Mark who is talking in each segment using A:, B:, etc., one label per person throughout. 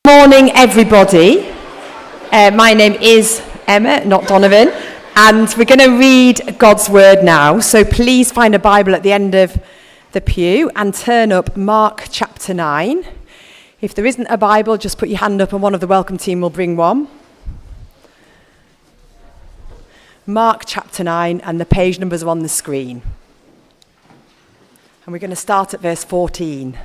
A: Morning, everybody. My name is Emma, not Donovan, and we're going to read God's Word now. So please find a Bible at the end of the pew and turn up Mark chapter 9. If there isn't a Bible, just put your hand up and one of the welcome team will bring one. Mark chapter 9, and the page numbers are on the screen. And we're going to start at verse 14.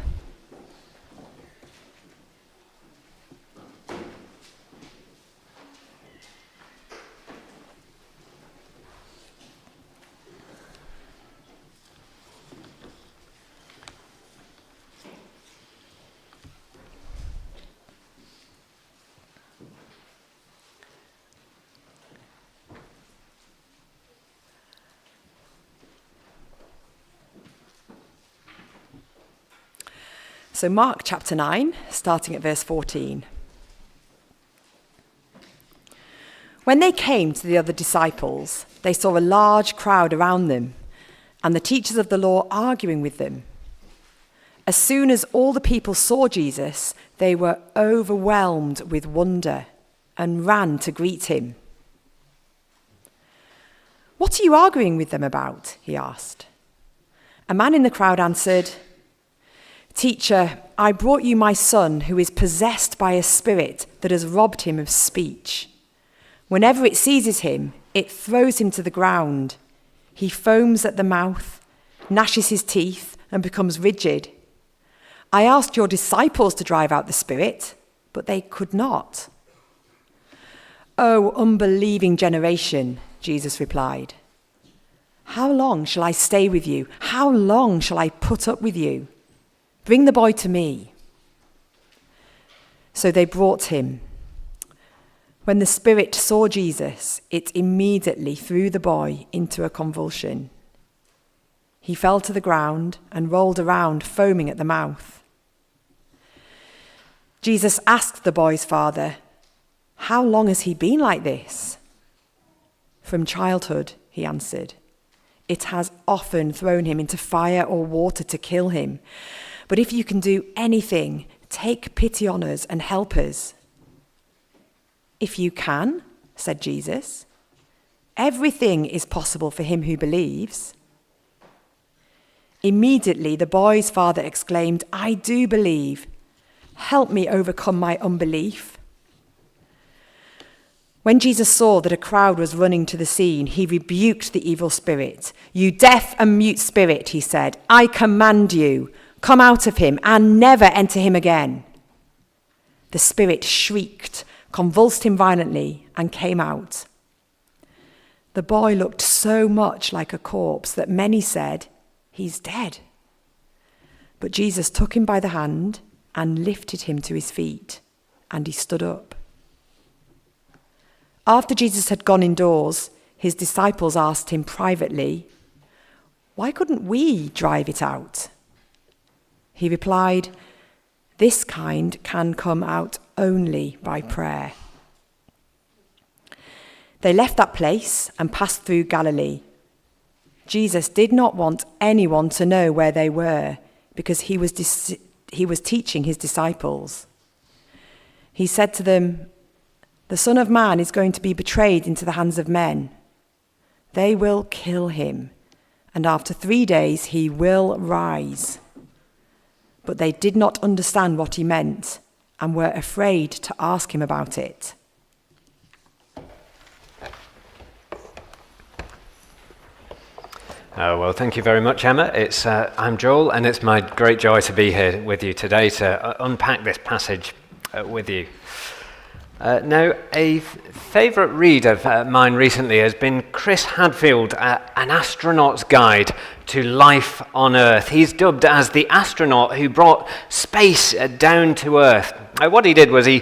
A: So Mark chapter 9, starting at verse 14. When they came to the other disciples, they saw a large crowd around them, and the teachers of the law arguing with them. As soon as all the people saw Jesus, they were overwhelmed with wonder and ran to greet him. "What are you arguing with them about?" he asked. A man in the crowd answered, "Teacher, I brought you my son who is possessed by a spirit that has robbed him of speech. Whenever it seizes him, it throws him to the ground. He foams at the mouth, gnashes his teeth, and becomes rigid. I asked your disciples to drive out the spirit, but they could not." "O unbelieving generation," Jesus replied, "how long shall I stay with you? How long shall I put up with you? Bring the boy to me." So they brought him. When the spirit saw Jesus, it immediately threw the boy into a convulsion. He fell to the ground and rolled around, foaming at the mouth. Jesus asked the boy's father, "How long has he been like this?" "From childhood," he answered. "It has often thrown him into fire or water to kill him. But if you can do anything, take pity on us and help us." "If you can," said Jesus, "everything is possible for him who believes." Immediately the boy's father exclaimed, "I do believe. Help me overcome my unbelief." When Jesus saw that a crowd was running to the scene, he rebuked the evil spirit. "You deaf and mute spirit," he said, "I command you, come out of him and never enter him again." The spirit shrieked, convulsed him violently, and came out. The boy looked so much like a corpse that many said, "He's dead." But Jesus took him by the hand and lifted him to his feet, and he stood up. After Jesus had gone indoors, his disciples asked him privately, "Why couldn't we drive it out?" He replied, "This kind can come out only by prayer." They left that place and passed through Galilee. Jesus did not want anyone to know where they were because he was teaching his disciples. He said to them, "The Son of Man is going to be betrayed into the hands of men. They will kill him, and after 3 days he will rise." But they did not understand what he meant and were afraid to ask him about it.
B: Oh, well, thank you very much, Emma. I'm Joel, and it's my great joy to be here with you today to unpack this passage with you. Now, a favourite read of mine recently has been Chris Hadfield, An Astronaut's Guide to Life on Earth. He's dubbed as the astronaut who brought space down to Earth. What he did was he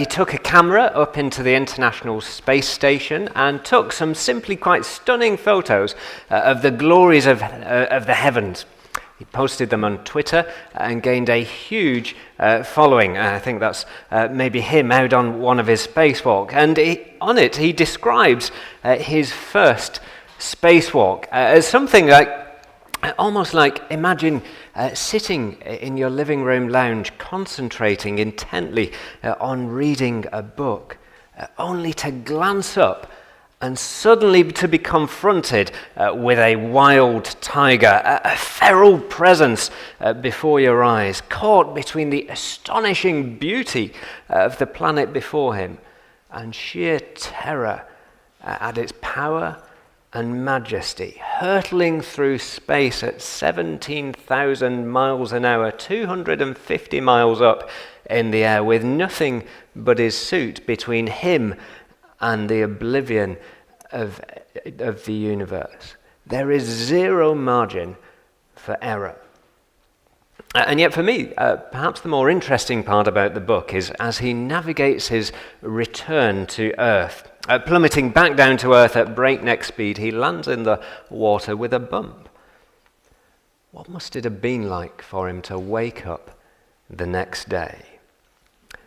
B: took a camera up into the International Space Station and took some simply quite stunning photos of the glories of the heavens. He posted them on Twitter and gained a huge following. I think that's maybe him out on one of his spacewalk. And on it, he describes his first spacewalk as something like, almost like, imagine sitting in your living room lounge, concentrating intently on reading a book, only to glance up and suddenly to be confronted with a wild tiger, a feral presence before your eyes, caught between the astonishing beauty of the planet before him and sheer terror at its power and majesty, hurtling through space at 17,000 miles an hour, 250 miles up in the air, with nothing but his suit between him and the oblivion of the universe. There is zero margin for error. And yet for me, perhaps the more interesting part about the book is as he navigates his return to Earth, plummeting back down to Earth at breakneck speed, he lands in the water with a bump. What must it have been like for him to wake up the next day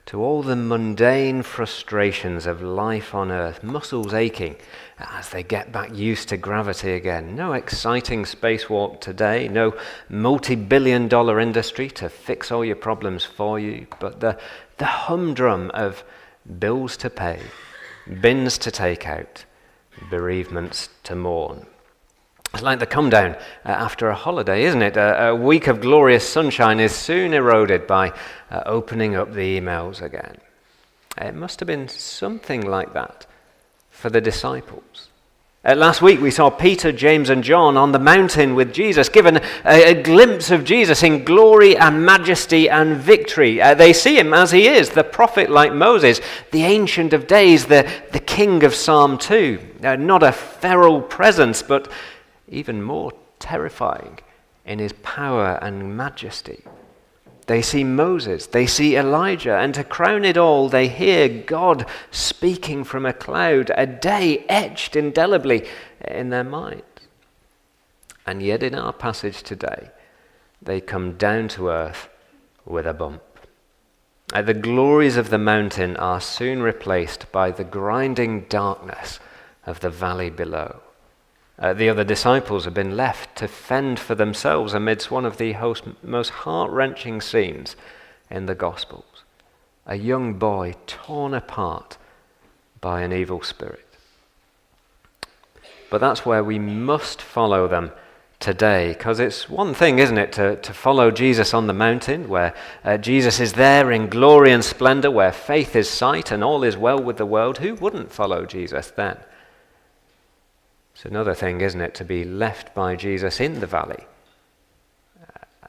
B: to all the mundane frustrations of life on Earth, muscles aching as they get back used to gravity again? No exciting spacewalk today, no multi-billion-dollar industry to fix all your problems for you, but the humdrum of bills to pay, bins to take out, bereavements to mourn. It's like the come down after a holiday, isn't it? A week of glorious sunshine is soon eroded by opening up the emails again. It must have been something like that for the disciples. Last week we saw Peter, James and John on the mountain with Jesus, given a glimpse of Jesus in glory and majesty and victory. They see him as he is, the prophet like Moses, the Ancient of Days, the King of Psalm 2. Not a feral presence, but even more terrifying in his power and majesty. They see Moses, they see Elijah, and to crown it all, they hear God speaking from a cloud, a day etched indelibly in their minds. And yet in our passage today, they come down to earth with a bump. The glories of the mountain are soon replaced by the grinding darkness of the valley below. The other disciples have been left to fend for themselves amidst one of the most heart-wrenching scenes in the Gospels. A young boy torn apart by an evil spirit. But that's where we must follow them today, because it's one thing, isn't it, to follow Jesus on the mountain, where Jesus is there in glory and splendor, where faith is sight and all is well with the world. Who wouldn't follow Jesus then? It's another thing, isn't it, to be left by Jesus in the valley.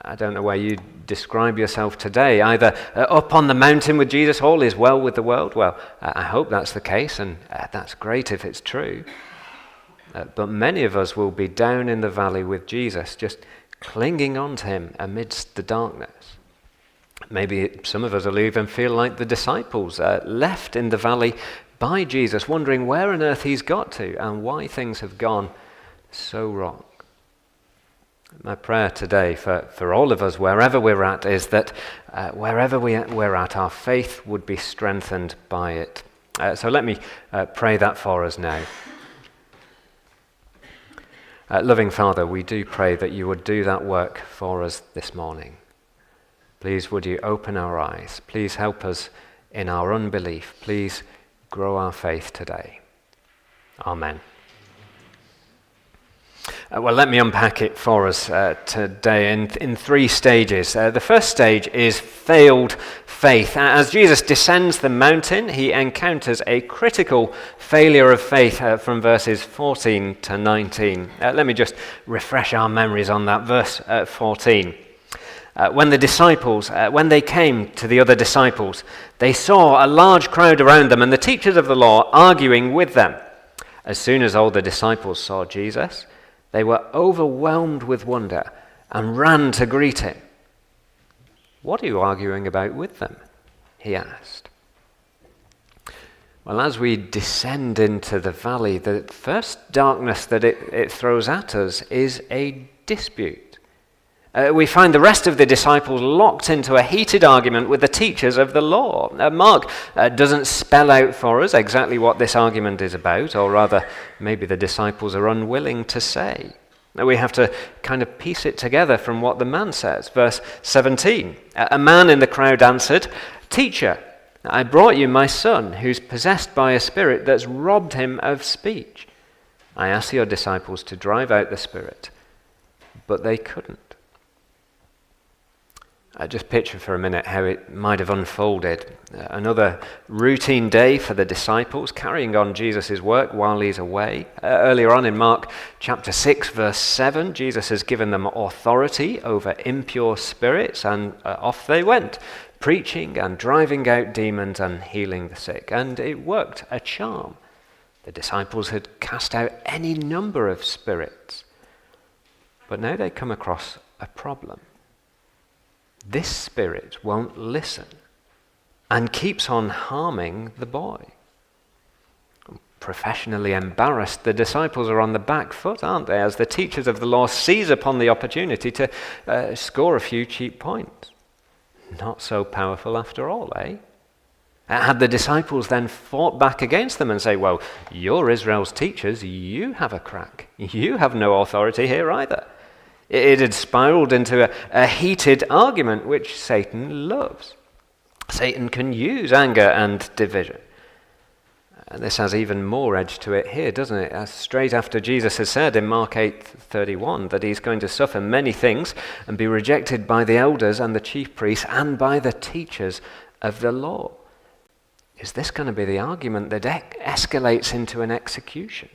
B: I don't know where you describe yourself today, either up on the mountain with Jesus, all is well with the world. Well, I hope that's the case, and that's great if it's true. But many of us will be down in the valley with Jesus, just clinging on to him amidst the darkness. Maybe some of us will even feel like the disciples, left in the valley by Jesus, wondering where on earth he's got to and why things have gone so wrong. My prayer today for all of us, wherever we're at, is that wherever we're at, our faith would be strengthened by it. So let me pray that for us now. Loving Father, we do pray that you would do that work for us this morning. Please would you open our eyes. Please help us in our unbelief. Please grow our faith today. Amen. Well, let me unpack it for us today in three stages. The first stage is failed faith. As Jesus descends the mountain, he encounters a critical failure of faith from verses 14 to 19. Let me just refresh our memories on that. Verse 14. When they came to the other disciples, they saw a large crowd around them and the teachers of the law arguing with them. As soon as all the disciples saw Jesus, they were overwhelmed with wonder and ran to greet him. "What are you arguing about with them?" he asked. Well, as we descend into the valley, the first darkness that it throws at us is a dispute. We find the rest of the disciples locked into a heated argument with the teachers of the law. Mark doesn't spell out for us exactly what this argument is about, or rather, maybe the disciples are unwilling to say. Now we have to kind of piece it together from what the man says. Verse 17, a man in the crowd answered, "Teacher, I brought you my son, who's possessed by a spirit that's robbed him of speech. I asked your disciples to drive out the spirit, but they couldn't." Just picture for a minute how it might have unfolded. Another routine day for the disciples, carrying on Jesus' work while he's away. Earlier on in Mark chapter 6, verse 7, Jesus has given them authority over impure spirits, and off they went, preaching and driving out demons and healing the sick. And it worked a charm. The disciples had cast out any number of spirits. But now they come across a problem. This spirit won't listen and keeps on harming the boy. Professionally embarrassed, the disciples are on the back foot, aren't they, as the teachers of the law seize upon the opportunity to score a few cheap points. Not so powerful after all, eh? Had the disciples then fought back against them and say, "Well, you're Israel's teachers, you have a crack. You have no authority here either." It had spiraled into a heated argument, which Satan loves. Satan can use anger and division. And this has even more edge to it here, doesn't it? Straight after Jesus has said in Mark 8:31 that he's going to suffer many things and be rejected by the elders and the chief priests and by the teachers of the law. Is this going to be the argument that escalates into an execution?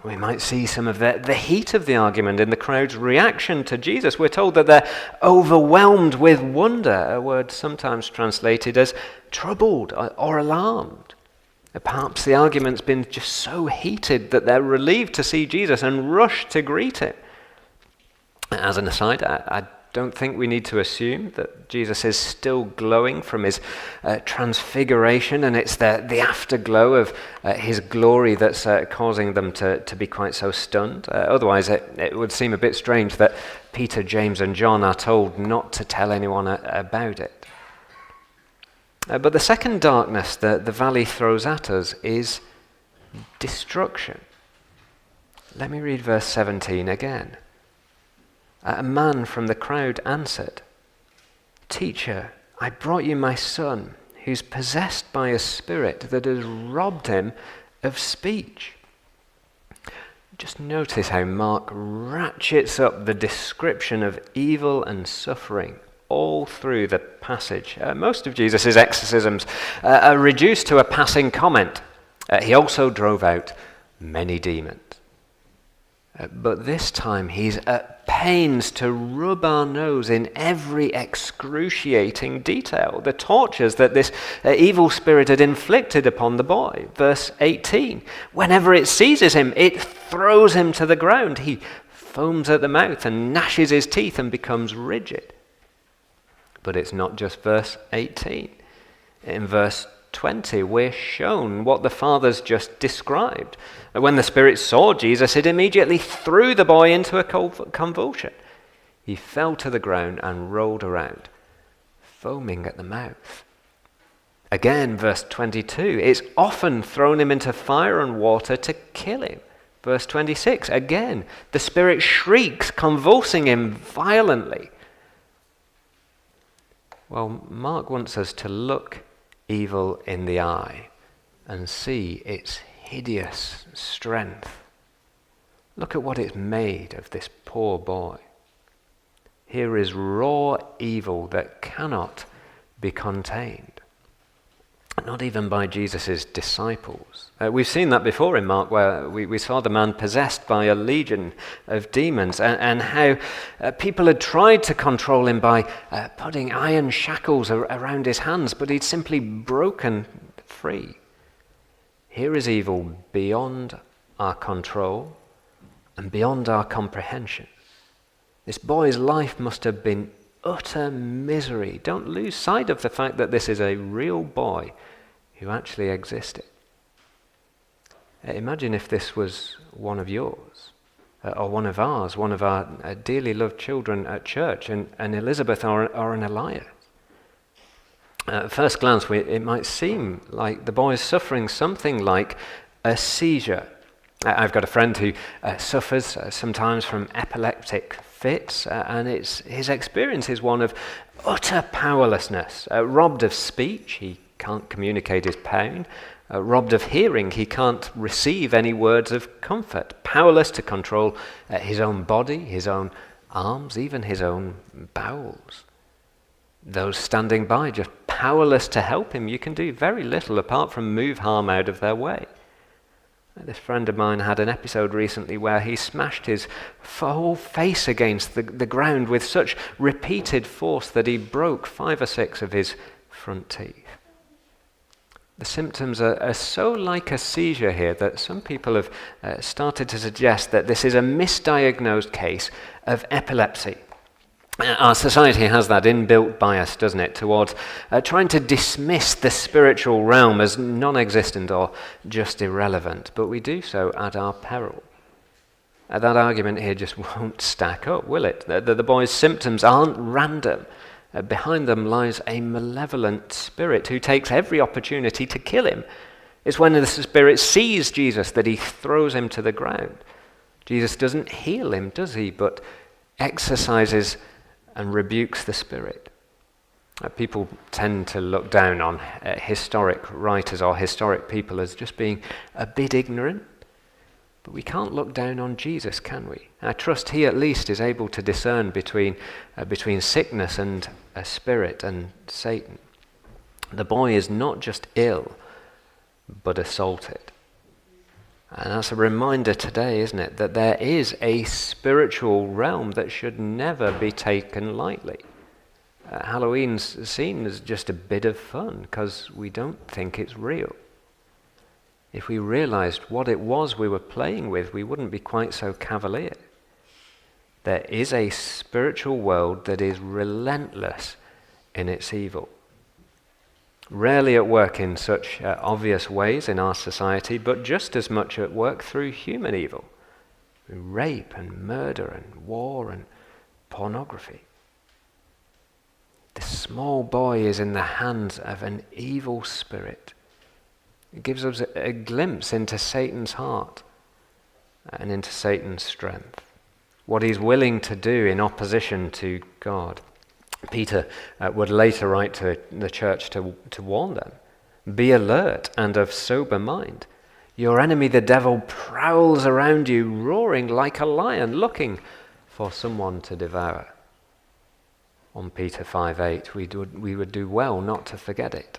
B: We might see some of the heat of the argument in the crowd's reaction to Jesus. We're told that they're overwhelmed with wonder, a word sometimes translated as troubled or alarmed. Perhaps the argument's been just so heated that they're relieved to see Jesus and rush to greet him. As an aside, I don't think we need to assume that Jesus is still glowing from his transfiguration, and it's the afterglow of his glory that's causing them to be quite so stunned. Otherwise, it would seem a bit strange that Peter, James, and John are told not to tell anyone about it. But the second darkness that the valley throws at us is destruction. Let me read verse 17 again. A man from the crowd answered, "Teacher, I brought you my son, who's possessed by a spirit that has robbed him of speech." Just notice how Mark ratchets up the description of evil and suffering all through the passage. Most of Jesus' exorcisms are reduced to a passing comment. He also drove out many demons. But this time he's at pains to rub our nose in every excruciating detail, the tortures that this evil spirit had inflicted upon the boy. Verse 18, whenever it seizes him, it throws him to the ground. He foams at the mouth and gnashes his teeth and becomes rigid. But it's not just verse 18. In verse 20, we're shown what the Father's just described. When the spirit saw Jesus, it immediately threw the boy into a convulsion. He fell to the ground and rolled around, foaming at the mouth. Again, verse 22, it's often thrown him into fire and water to kill him. Verse 26, again, the spirit shrieks, convulsing him violently. Well, Mark wants us to look evil in the eye and see its hideous strength. Look at what it's made of this poor boy. Here is raw evil that cannot be contained. Not even by Jesus' disciples. We've seen that before in Mark, where we saw the man possessed by a legion of demons, and how people had tried to control him by putting iron shackles around his hands, but he'd simply broken free. Here is evil beyond our control and beyond our comprehension. This boy's life must have been utter misery. Don't lose sight of the fact that this is a real boy who actually existed. Imagine if this was one of yours, or one of ours, one of our dearly loved children at church, an Elizabeth or an Elias. At first glance, it might seem like the boy is suffering something like a seizure, I've got a friend who suffers sometimes from epileptic fits, and his experience is one of utter powerlessness. Robbed of speech, he can't communicate his pain. Robbed of hearing, he can't receive any words of comfort. Powerless to control his own body, his own arms, even his own bowels. Those standing by just powerless to help him. You can do very little apart from move harm out of their way. This friend of mine had an episode recently where he smashed his whole face against the ground with such repeated force that he broke 5 or 6 of his front teeth. The symptoms are so like a seizure here that some people have started to suggest that this is a misdiagnosed case of epilepsy. Our society has that inbuilt bias, doesn't it, towards trying to dismiss the spiritual realm as non-existent or just irrelevant, but we do so at our peril. That argument here just won't stack up, will it? The boy's symptoms aren't random. Behind them lies a malevolent spirit who takes every opportunity to kill him. It's when the spirit sees Jesus that he throws him to the ground. Jesus doesn't heal him, does he, but exorcises and rebukes the spirit. People tend to look down on historic writers or historic people as just being a bit ignorant. But we can't look down on Jesus, can we? I trust he at least is able to discern between sickness and a spirit and Satan. The boy is not just ill, but assaulted. And that's a reminder today, isn't it, that there is a spiritual realm that should never be taken lightly. Halloween's seen as just a bit of fun because we don't think it's real. If we realized what it was we were playing with, we wouldn't be quite so cavalier. There is a spiritual world that is relentless in its evil. Rarely at work in such obvious ways in our society, but just as much at work through human evil. Rape and murder and war and pornography. The small boy is in the hands of an evil spirit. It gives us a glimpse into Satan's heart and into Satan's strength. What he's willing to do in opposition to God. Peter would later write to the church to warn them. Be alert and of sober mind. Your enemy, the devil, prowls around you, roaring like a lion, looking for someone to devour. On Peter 5:8, we would do well not to forget it.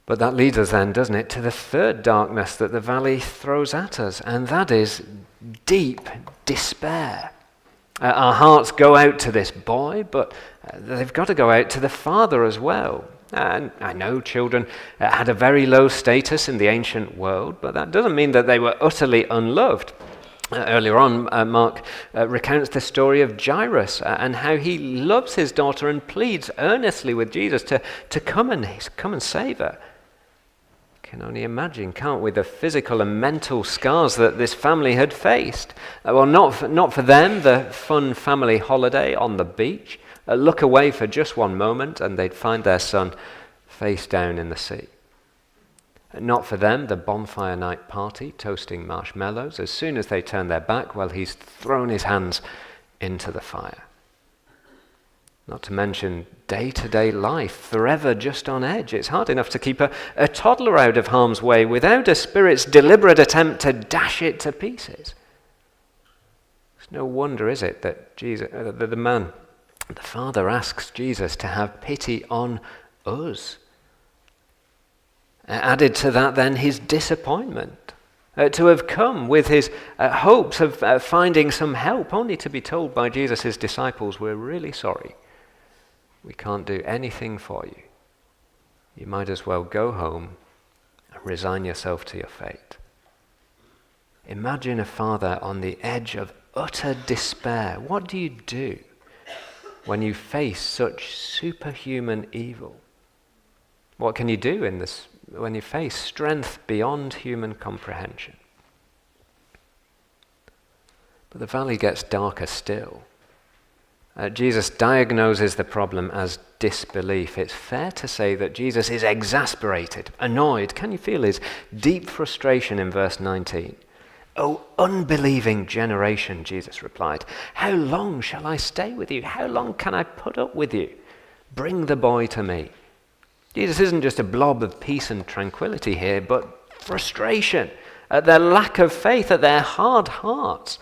B: But that leads us then, doesn't it, to the third darkness that the valley throws at us, and that is deep despair. Our hearts go out to this boy, but they've got to go out to the father as well. And I know children had a very low status in the ancient world, but that doesn't mean that they were utterly unloved. Earlier on, Mark recounts the story of Jairus and how he loves his daughter and pleads earnestly with Jesus to come and save her. Can only imagine, can't we, the physical and mental scars that this family had faced. Well, not for them, the fun family holiday on the beach. Look away for just one moment and they'd find their son face down in the sea. Not for them, the bonfire night party, toasting marshmallows. As soon as they turn their back, well, he's thrown his hands into the fire. Not to mention day-to-day life, forever just on edge. It's hard enough to keep a toddler out of harm's way without a spirit's deliberate attempt to dash it to pieces. It's no wonder, is it, that the Father asks Jesus to have pity on us. Added to that then his disappointment. To have come with his hopes of finding some help, only to be told by Jesus' disciples, we're really sorry. We can't do anything for you. You might as well go home and resign yourself to your fate. Imagine a father on the edge of utter despair. What do you do when you face such superhuman evil? What can you do in this when you face strength beyond human comprehension? But the valley gets darker still. Jesus diagnoses the problem as disbelief. It's fair to say that Jesus is exasperated, annoyed. Can you feel his deep frustration in verse 19? "O unbelieving generation," Jesus replied, "how long shall I stay with you? How long can I put up with you? Bring the boy to me." Jesus isn't just a blob of peace and tranquility here, but frustration at their lack of faith, at their hard hearts.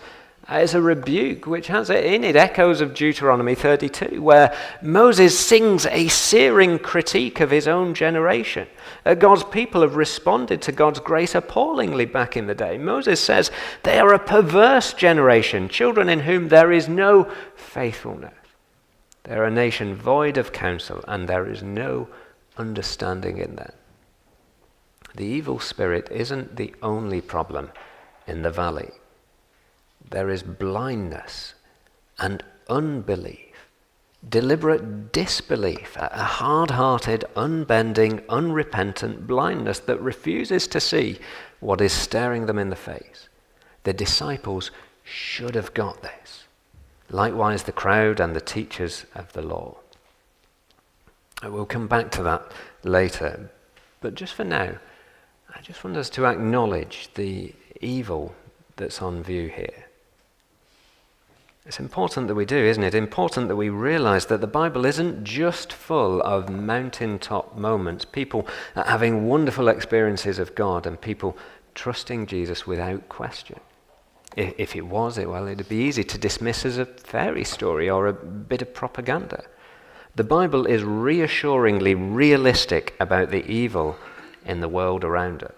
B: It's a rebuke which has in it echoes of Deuteronomy 32, where Moses sings a searing critique of his own generation. God's people have responded to God's grace appallingly back in the day. Moses says they are a perverse generation, children in whom there is no faithfulness. They are a nation void of counsel, and there is no understanding in them. The evil spirit isn't the only problem in the valley. There is blindness and unbelief, deliberate disbelief, a hard-hearted, unbending, unrepentant blindness that refuses to see what is staring them in the face. The disciples should have got this. Likewise, the crowd and the teachers of the law. We'll come back to that later, but just for now, I just want us to acknowledge the evil that's on view here. It's important that we do, isn't it? Important that we realize that the Bible isn't just full of mountaintop moments, people having wonderful experiences of God and people trusting Jesus without question. If it was, it'd be easy to dismiss as a fairy story or a bit of propaganda. The Bible is reassuringly realistic about the evil in the world around us.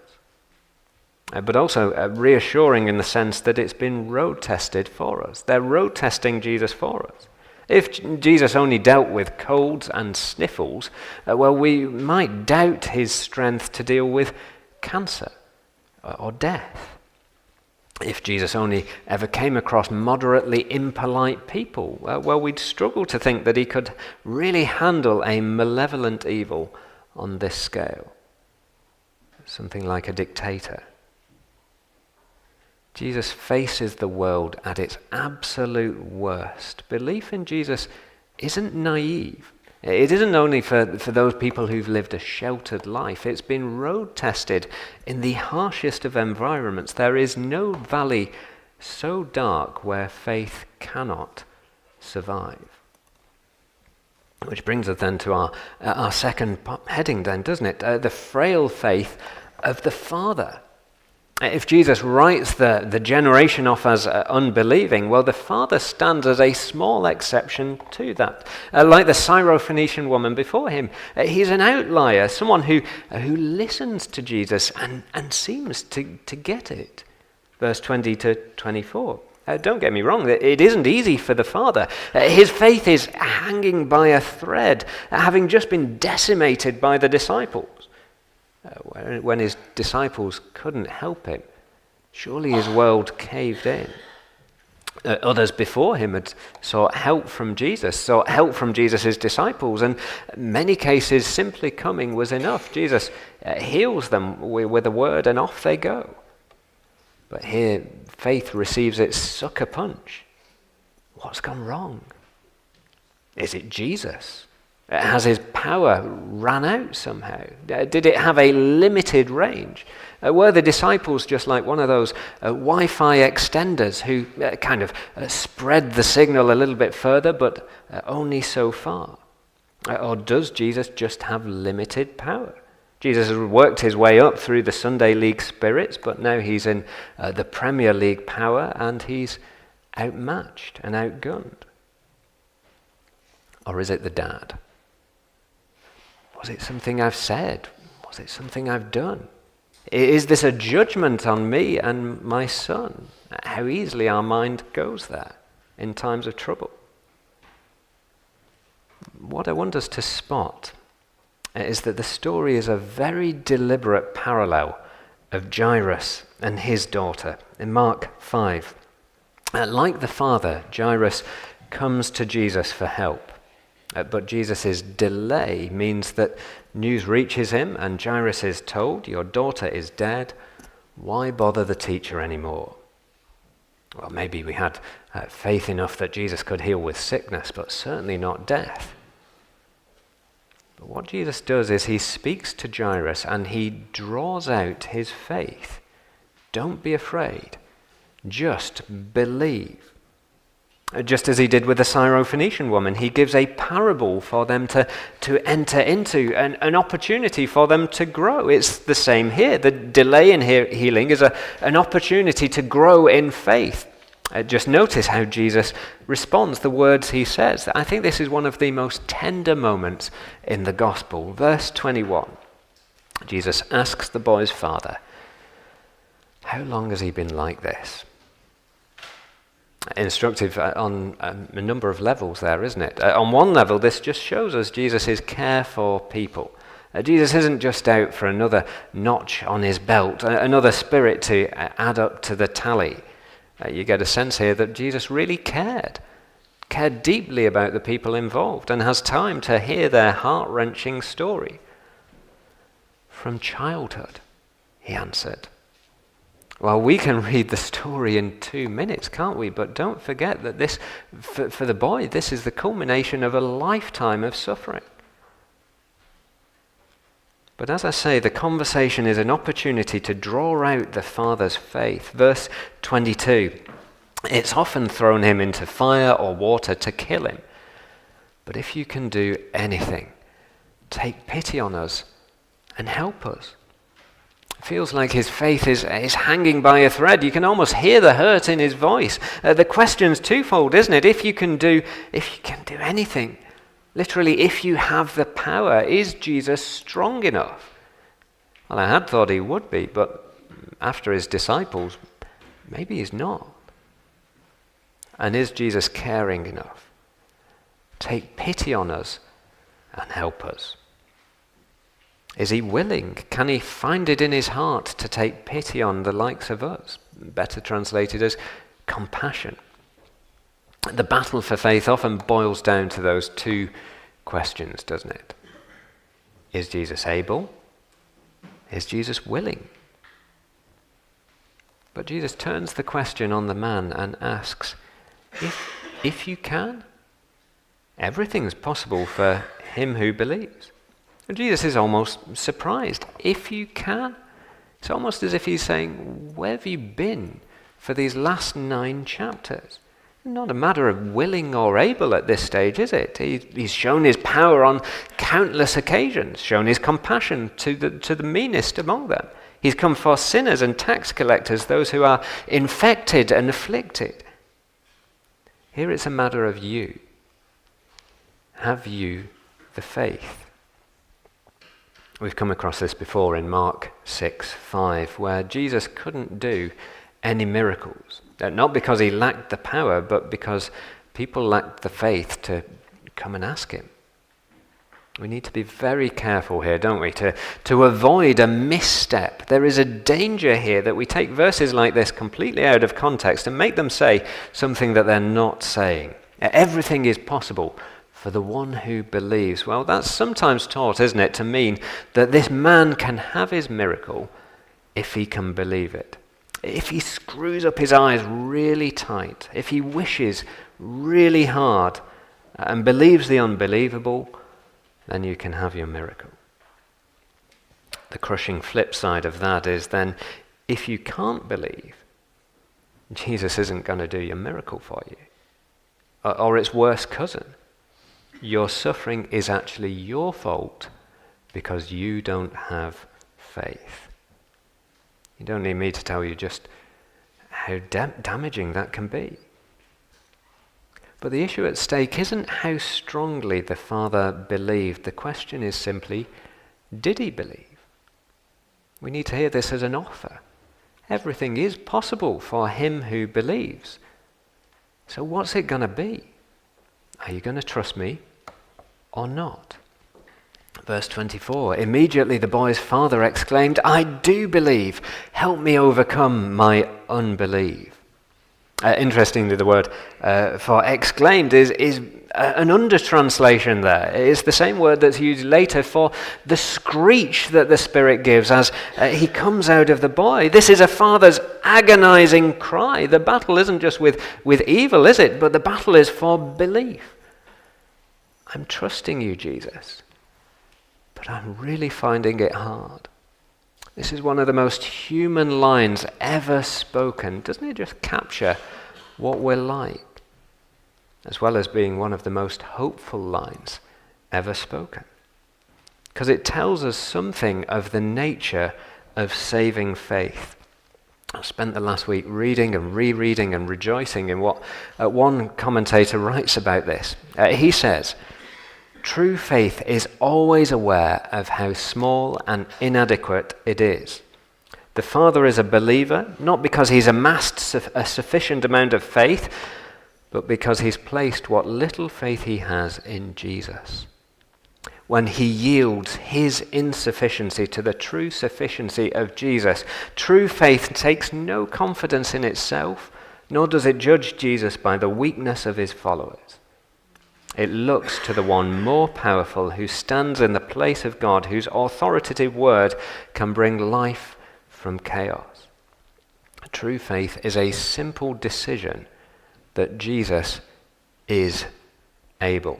B: But also reassuring in the sense that it's been road tested for us. They're road testing Jesus for us. If Jesus only dealt with colds and sniffles, we might doubt his strength to deal with cancer or death. If Jesus only ever came across moderately impolite people, we'd struggle to think that he could really handle a malevolent evil on this scale. Something like a dictator. Jesus faces the world at its absolute worst. Belief in Jesus isn't naive. It isn't only for those people who've lived a sheltered life. It's been road tested in the harshest of environments. There is no valley so dark where faith cannot survive. Which brings us then to our second heading then, doesn't it? The frail faith of the Father. If Jesus writes the generation off as unbelieving, the Father stands as a small exception to that. Like the Syrophoenician woman before him, he's an outlier, someone who listens to Jesus and seems to get it. Verse 20 to 24. Don't get me wrong, it isn't easy for the Father. His faith is hanging by a thread, having just been decimated by the disciples. When his disciples couldn't help him, surely his world caved in. Others before him had sought help from Jesus' disciples, and in many cases simply coming was enough. Jesus heals them with a word and off they go. But here, faith receives its sucker punch. What's gone wrong? Is it Jesus? Has his power ran out somehow? Did it have a limited range? Were the disciples just like one of those Wi-Fi extenders who kind of spread the signal a little bit further, but only so far? Or does Jesus just have limited power? Jesus has worked his way up through the Sunday League spirits, but now he's in the Premier League power and he's outmatched and outgunned. Or is it the dad? Was it something I've said? Was it something I've done? Is this a judgment on me and my son? How easily our mind goes there in times of trouble. What I want us to spot is that the story is a very deliberate parallel of Jairus and his daughter. In Mark 5, like the father, Jairus comes to Jesus for help. But Jesus' delay means that news reaches him and Jairus is told, "Your daughter is dead. Why bother the teacher anymore?" Well, maybe we had faith enough that Jesus could heal with sickness, but certainly not death. But what Jesus does is he speaks to Jairus and he draws out his faith. Don't be afraid. Just believe. Just as he did with the Syrophoenician woman, he gives a parable for them to enter into, an opportunity for them to grow. It's the same here. The delay in healing is an opportunity to grow in faith. Just notice how Jesus responds, the words he says. I think this is one of the most tender moments in the gospel. Verse 21, Jesus asks the boy's father, "How long has he been like this?" Instructive on a number of levels there, isn't it? On one level, this just shows us Jesus' care for people. Jesus isn't just out for another notch on his belt, another spirit to add up to the tally. You get a sense here that Jesus really cared deeply about the people involved and has time to hear their heart-wrenching story. "From childhood," he answered. Well, we can read the story in 2 minutes, can't we? But don't forget that this, for the boy, this is the culmination of a lifetime of suffering. But as I say, the conversation is an opportunity to draw out the father's faith. Verse 22, it's often thrown him into fire or water to kill him. But if you can do anything, take pity on us and help us. It feels like his faith is hanging by a thread. You can almost hear the hurt in his voice. The question's twofold, isn't it? If you can do anything, literally, if you have the power, is Jesus strong enough? Well, I had thought he would be, but after his disciples, maybe he's not. And is Jesus caring enough? Take pity on us and help us. Is he willing? Can he find it in his heart to take pity on the likes of us? Better translated as compassion. The battle for faith often boils down to those two questions, doesn't it? Is Jesus able? Is Jesus willing? But Jesus turns the question on the man and asks, if you can, everything's possible for him who believes. And Jesus is almost surprised. If you can, it's almost as if he's saying, where have you been for these last 9 chapters? Not a matter of willing or able at this stage, is it? He's shown his power on countless occasions, shown his compassion to the meanest among them. He's come for sinners and tax collectors, those who are infected and afflicted. Here it's a matter of you. Have you the faith? We've come across this before in Mark 6:5, where Jesus couldn't do any miracles. Not because he lacked the power, but because people lacked the faith to come and ask him. We need to be very careful here, don't we, to avoid a misstep. There is a danger here that we take verses like this completely out of context and make them say something that they're not saying. Everything is possible for the one who believes. Well, that's sometimes taught, isn't it, to mean that this man can have his miracle if he can believe it. If he screws up his eyes really tight, if he wishes really hard and believes the unbelievable, then you can have your miracle. The crushing flip side of that is then, if you can't believe, Jesus isn't going to do your miracle for you. Or its worse cousin. Your suffering is actually your fault because you don't have faith. You don't need me to tell you just how damaging that can be. But the issue at stake isn't how strongly the father believed. The question is simply, did he believe? We need to hear this as an offer. Everything is possible for him who believes. So what's it going to be? Are you going to trust me or not? Verse 24, immediately the boy's father exclaimed, I do believe, help me overcome my unbelief. Interestingly, the word for exclaimed is an under-translation there. It's the same word that's used later for the screech that the Spirit gives as he comes out of the boy. This is a father's agonizing cry. The battle isn't just with evil, is it? But the battle is for belief. I'm trusting you, Jesus, but I'm really finding it hard. This is one of the most human lines ever spoken. Doesn't it just capture what we're like? As well as being one of the most hopeful lines ever spoken. Because it tells us something of the nature of saving faith. I spent the last week reading and rereading and rejoicing in what one commentator writes about this. He says, true faith is always aware of how small and inadequate it is. The father is a believer, not because he's amassed a sufficient amount of faith, but because he's placed what little faith he has in Jesus. When he yields his insufficiency to the true sufficiency of Jesus, true faith takes no confidence in itself, nor does it judge Jesus by the weakness of his followers. It looks to the one more powerful who stands in the place of God, whose authoritative word can bring life from chaos. True faith is a simple decision that Jesus is able.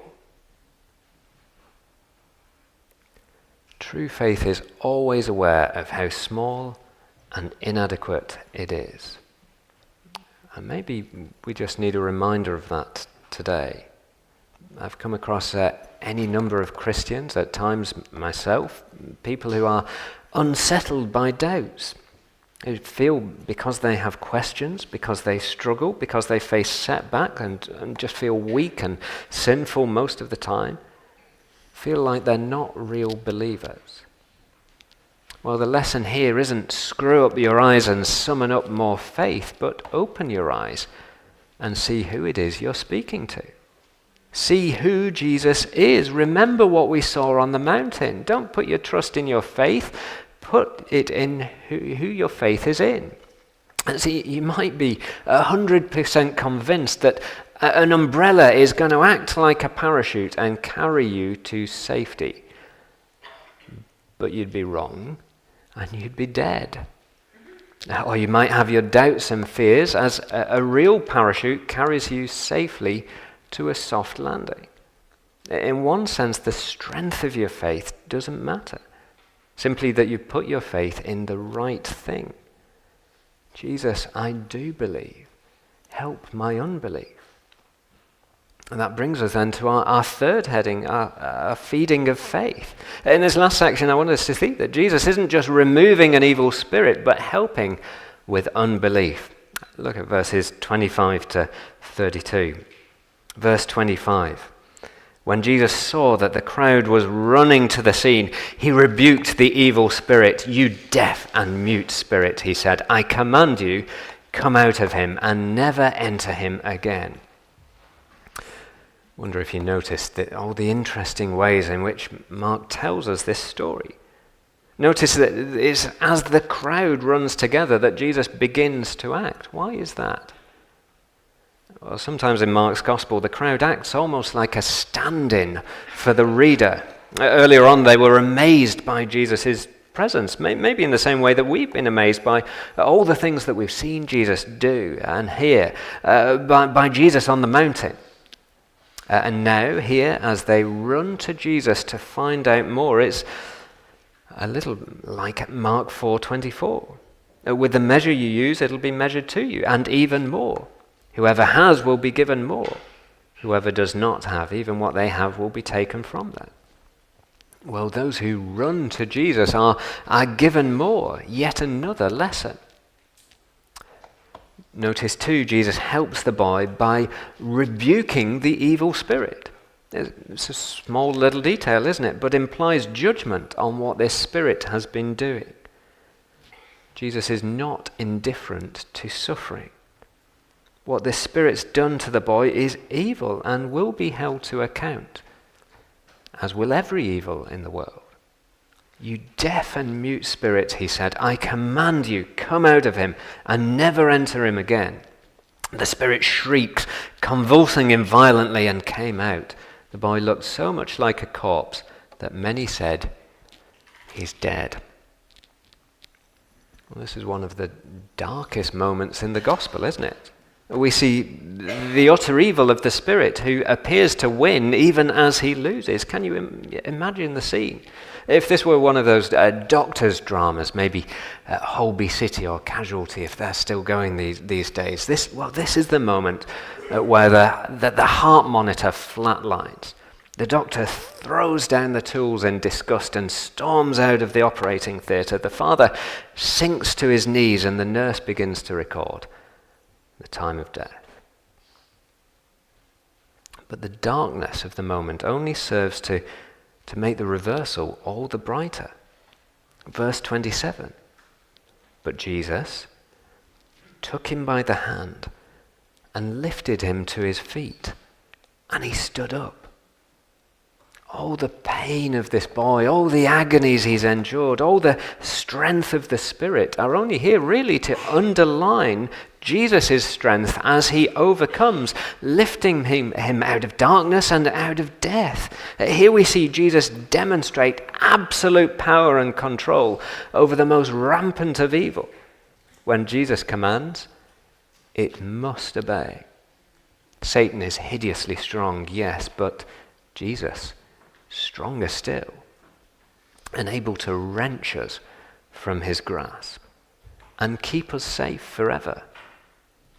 B: True faith is always aware of how small and inadequate it is. And maybe we just need a reminder of that today. I've come across any number of Christians, at times myself, people who are unsettled by doubts, who feel because they have questions, because they struggle, because they face setback and just feel weak and sinful most of the time, feel like they're not real believers. Well, the lesson here isn't screw up your eyes and summon up more faith, but open your eyes and see who it is you're speaking to. See who Jesus is. Remember what we saw on the mountain. Don't put your trust in your faith. Put it in who your faith is in. And see, you might be 100% convinced that an umbrella is going to act like a parachute and carry you to safety. But you'd be wrong, and you'd be dead. Or you might have your doubts and fears as a real parachute carries you safely to a soft landing. In one sense, the strength of your faith doesn't matter. Simply that you put your faith in the right thing. Jesus, I do believe. Help my unbelief. And that brings us then to our third heading, our feeding of faith. In this last section, I want us to think that Jesus isn't just removing an evil spirit, but helping with unbelief. Look at verses 25 to 32. Verse 25. When Jesus saw that the crowd was running to the scene, he rebuked the evil spirit. You deaf and mute spirit, he said, I command you, come out of him and never enter him again. Wonder if you noticed all the interesting ways in which Mark tells us this story. Notice that it's as the crowd runs together that Jesus begins to act. Why is that? Well, sometimes in Mark's gospel, the crowd acts almost like a stand-in for the reader. Earlier on, they were amazed by Jesus' presence, maybe in the same way that we've been amazed by all the things that we've seen Jesus do and hear, by Jesus on the mountain. And now, here, as they run to Jesus to find out more, it's a little like Mark 4:24. With the measure you use, it'll be measured to you, and even more. Whoever has will be given more. Whoever does not have, even what they have will be taken from them. Well, those who run to Jesus are given more, yet another lesson. Notice too, Jesus helps the boy by rebuking the evil spirit. It's a small little detail, isn't it? But implies judgment on what this spirit has been doing. Jesus is not indifferent to suffering. What this spirit's done to the boy is evil and will be held to account, as will every evil in the world. You deaf and mute spirit, he said, I command you, come out of him and never enter him again. The spirit shrieked, convulsing him violently, and came out. The boy looked so much like a corpse that many said, "He's dead." Well, this is one of the darkest moments in the gospel, isn't it? We see the utter evil of the spirit who appears to win even as he loses. Can you imagine the scene? If this were one of those doctor's dramas, maybe Holby City or Casualty, if they're still going these days, this is the moment where the heart monitor flatlines. The doctor throws down the tools in disgust and storms out of the operating theatre. The father sinks to his knees and the nurse begins to record the time of death. But the darkness of the moment only serves to make the reversal all the brighter. Verse 27, "But Jesus took him by the hand and lifted him to his feet, and he stood up." All the pain of this boy, all the agonies he's endured, all the strength of the Spirit are only here really to underline Jesus' strength as he overcomes, lifting him out of darkness and out of death. Here we see Jesus demonstrate absolute power and control over the most rampant of evil. When Jesus commands, it must obey. Satan is hideously strong, yes, but Jesus, stronger still, and able to wrench us from his grasp and keep us safe forever.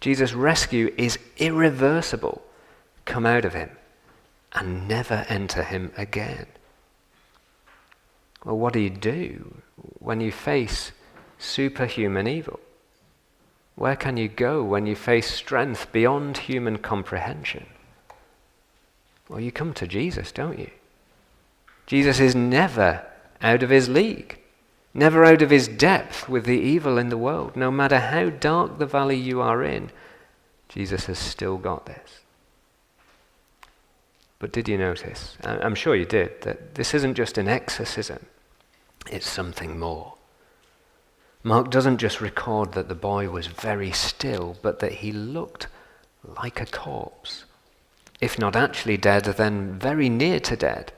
B: Jesus' rescue is irreversible. Come out of him and never enter him again. Well, what do you do when you face superhuman evil? Where can you go when you face strength beyond human comprehension? Well, you come to Jesus, don't you? Jesus is never out of his league, never out of his depth with the evil in the world. No matter how dark the valley you are in, Jesus has still got this. But did you notice, I'm sure you did, that this isn't just an exorcism, it's something more. Mark doesn't just record that the boy was very still, but that he looked like a corpse. If not actually dead, then very near to dead.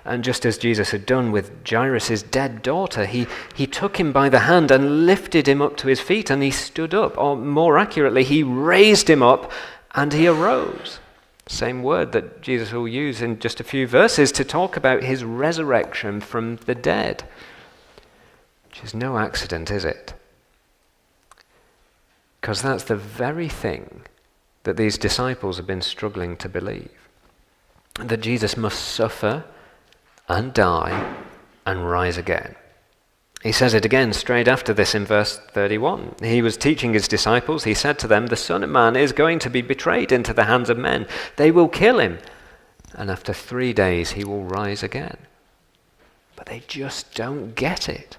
B: And just as Jesus had done with Jairus' dead daughter, he took him by the hand and lifted him up to his feet, and he stood up. Or more accurately, he raised him up and he arose. Same word that Jesus will use in just a few verses to talk about his resurrection from the dead. Which is no accident, is it? Because that's the very thing that these disciples have been struggling to believe. That Jesus must suffer and die and rise again. He says it again straight after this in verse 31. He was teaching his disciples. He said to them, "The Son of Man is going to be betrayed into the hands of men. They will kill him, and after 3 days he will rise again." But they just don't get it.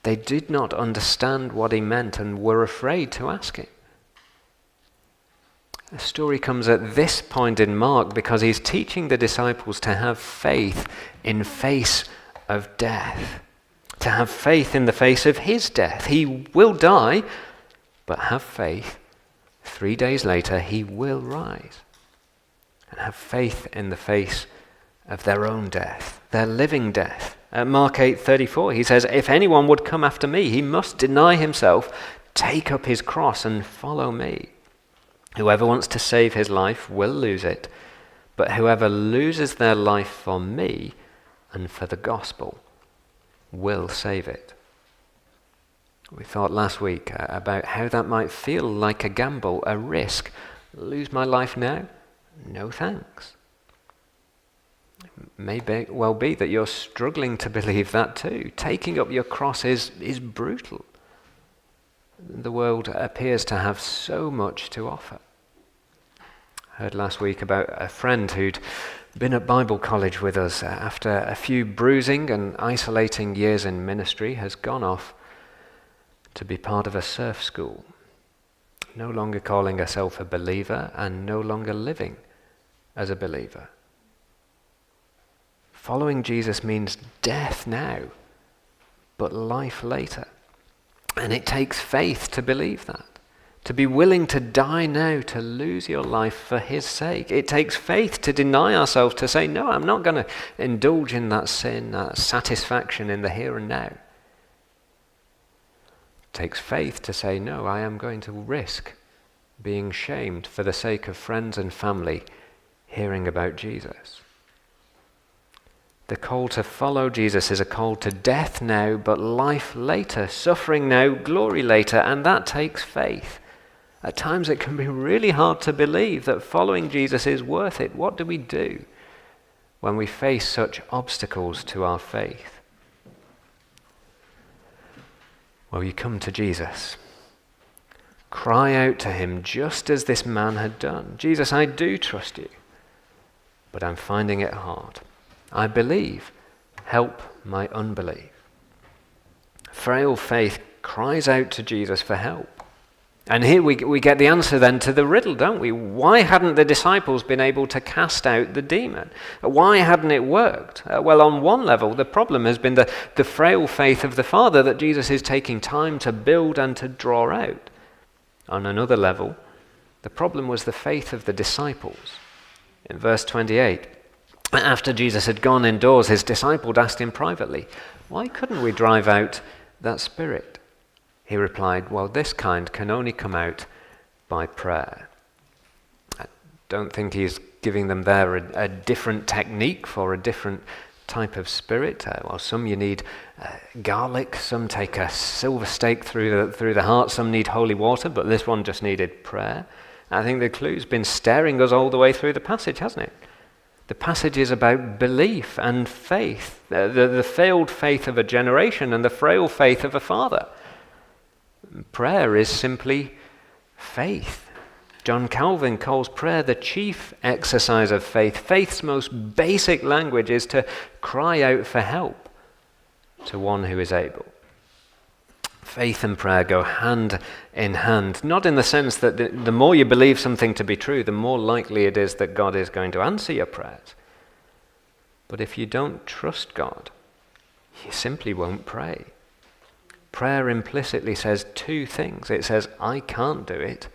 B: They did not understand what he meant and were afraid to ask him. The story comes at this point in Mark because he's teaching the disciples to have faith in face of death, to have faith in the face of his death. He will die, but have faith. 3 days later, he will rise. And have faith in the face of their own death, their living death. At Mark 8:34, he says, "If anyone would come after me, he must deny himself, take up his cross and follow me. Whoever wants to save his life will lose it, but whoever loses their life for me and for the gospel will save it." We thought last week about how that might feel like a gamble, a risk. Lose my life now? No thanks. It may well be that you're struggling to believe that too. Taking up your cross is brutal. The world appears to have so much to offer. I heard last week about a friend who'd been at Bible college with us after a few bruising and isolating years in ministry, has gone off to be part of a surf school, no longer calling herself a believer and no longer living as a believer. Following Jesus means death now, but life later. And it takes faith to believe that, To be willing to die now, to lose your life for his sake. It takes faith to deny ourselves, to say, no, I'm not going to indulge in that sin, that satisfaction in the here and now. It takes faith to say, no, I am going to risk being shamed for the sake of friends and family hearing about Jesus. The call to follow Jesus is a call to death now, but life later, suffering now, glory later, and that takes faith. At times it can be really hard to believe that following Jesus is worth it. What do we do when we face such obstacles to our faith? Well, you come to Jesus. Cry out to him just as this man had done. Jesus, I do trust you, but I'm finding it hard. I believe. Help my unbelief. Frail faith cries out to Jesus for help. And here we get the answer then to the riddle, don't we? Why hadn't the disciples been able to cast out the demon? Why hadn't it worked? Well, on one level, the problem has been the frail faith of the Father that Jesus is taking time to build and to draw out. On another level, the problem was the faith of the disciples. In verse 28, after Jesus had gone indoors, his disciples asked him privately, why couldn't we drive out that spirit? He replied, well, this kind can only come out by prayer. I don't think he's giving them there a different technique for a different type of spirit. Well, some you need garlic, some take a silver stake through the heart, some need holy water, but this one just needed prayer. I think the clue's been staring us all the way through the passage, hasn't it? The passage is about belief and faith, the failed faith of a generation and the frail faith of a father. Prayer is simply faith. John Calvin calls prayer the chief exercise of faith. Faith's most basic language is to cry out for help to one who is able. Faith and prayer go hand in hand, not in the sense that the more you believe something to be true, the more likely it is that God is going to answer your prayers. But if you don't trust God, you simply won't pray. Prayer implicitly says two things. It says, I can't do it,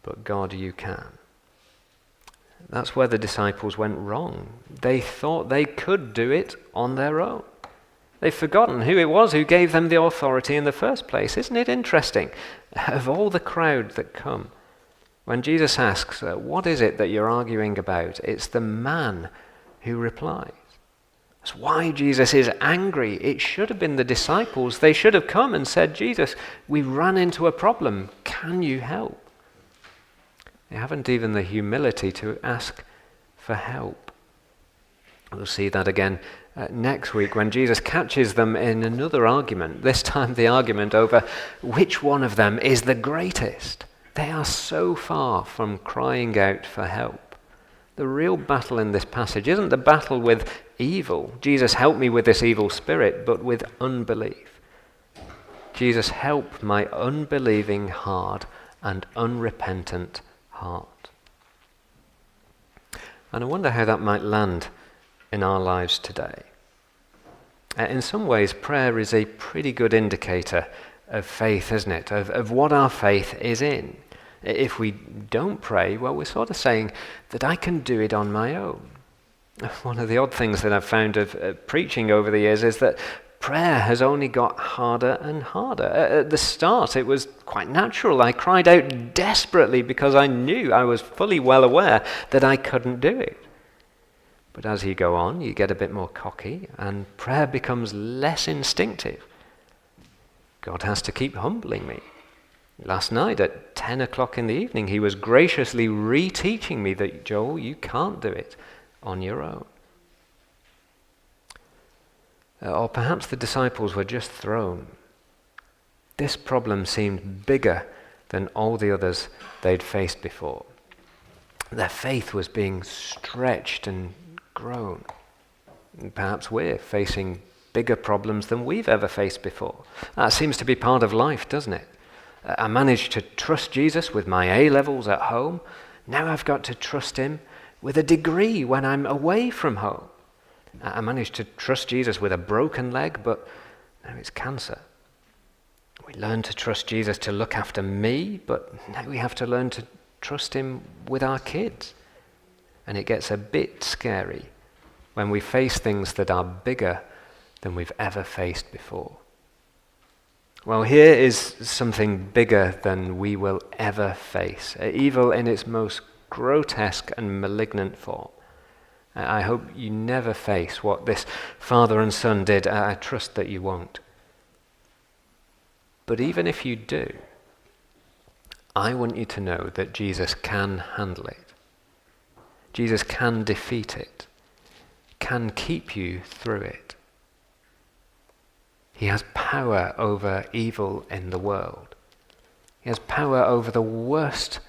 B: but God, you can. That's where the disciples went wrong. They thought they could do it on their own. They've forgotten who it was who gave them the authority in the first place. Isn't it interesting? Of all the crowd that come, when Jesus asks, what is it that you're arguing about? It's the man who replies. That's why Jesus is angry. It should have been the disciples. They should have come and said, Jesus, we ran into a problem. Can you help? They haven't even the humility to ask for help. We'll see that again next week when Jesus catches them in another argument, this time the argument over which one of them is the greatest. They are so far from crying out for help. The real battle in this passage isn't the battle with evil. Jesus, help me with this evil spirit, but with unbelief. Jesus, help my unbelieving, hard and unrepentant heart. And I wonder how that might land in our lives today. In some ways, prayer is a pretty good indicator of faith, isn't it? Of what our faith is in. If we don't pray, well, we're sort of saying that I can do it on my own. One of the odd things that I've found of preaching over the years is that prayer has only got harder and harder. At the start, it was quite natural. I cried out desperately because I knew, I was fully well aware that I couldn't do it. But as you go on, you get a bit more cocky, and prayer becomes less instinctive. God has to keep humbling me. Last night at 10 o'clock in the evening, he was graciously reteaching me that, Joel, you can't do it on your own. Or perhaps the disciples were just thrown. This problem seemed bigger than all the others they'd faced before. Their faith was being stretched and grown. And perhaps we're facing bigger problems than we've ever faced before. That seems to be part of life, doesn't it? I managed to trust Jesus with my A-levels at home. Now I've got to trust him with a degree when I'm away from home. I managed to trust Jesus with a broken leg, but now it's cancer. We learn to trust Jesus to look after me, but now we have to learn to trust him with our kids. And it gets a bit scary when we face things that are bigger than we've ever faced before. Well, here is something bigger than we will ever face, evil in its most grotesque and malignant form. I hope you never face what this father and son did. I trust that you won't. But even if you do, I want you to know that Jesus can handle it. Jesus can defeat it, can keep you through it. He has power over evil in the world. He has power over the worst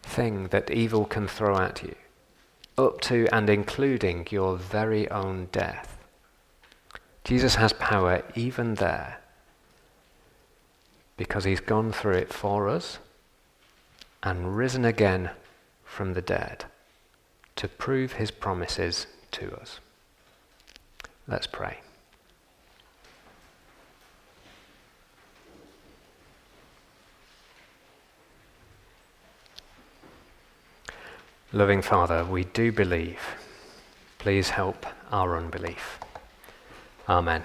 B: thing that evil can throw at you, up to and including your very own death. Jesus has power even there because he's gone through it for us and risen again from the dead to prove his promises to us. Let's pray. Loving Father, we do believe. Please help our unbelief. Amen.